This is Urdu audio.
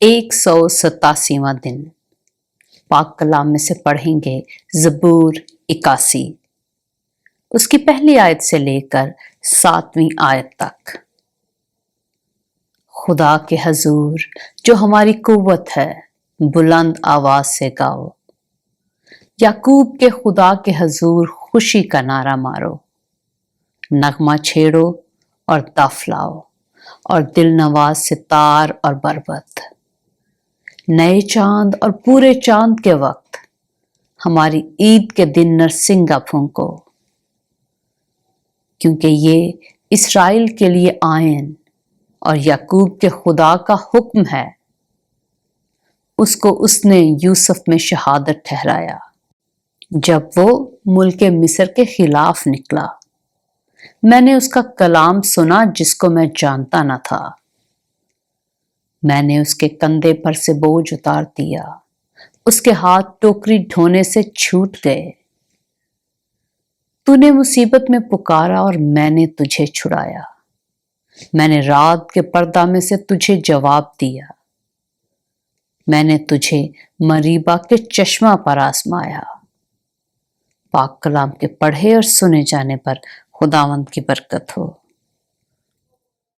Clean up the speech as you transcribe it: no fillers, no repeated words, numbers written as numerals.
187واں دن پاک کلام میں سے پڑھیں گے زبور 81، اس کی پہلی آیت سے لے کر 7ویں آیت تک۔ خدا کے حضور جو ہماری قوت ہے بلند آواز سے گاؤ، یعقوب کے خدا کے حضور خوشی کا نعرہ مارو، نغمہ چھیڑو اور دف لاؤ اور دل نواز ستار اور بربط۔ نئے چاند اور پورے چاند کے وقت ہماری عید کے دن نرسنگا پھونکو، کیونکہ یہ اسرائیل کے لیے آئین اور یعقوب کے خدا کا حکم ہے۔ اس کو اس نے یوسف میں شہادت ٹھہرایا جب وہ ملک مصر کے خلاف نکلا۔ میں نے اس کا کلام سنا جس کو میں جانتا نہ تھا۔ میں نے اس کے کندھے پر سے بوجھ اتار دیا، اس کے ہاتھ ٹوکری ڈھونے سے چھوٹ گئے۔ تو نے مصیبت میں پکارا اور میں نے تجھے چھڑایا، میں نے رات کے پردہ میں سے تجھے جواب دیا، میں نے تجھے مریبا کے چشمہ پر آزمایا۔ پاک کلام کے پڑھے اور سنے جانے پر خداوند کی برکت ہو۔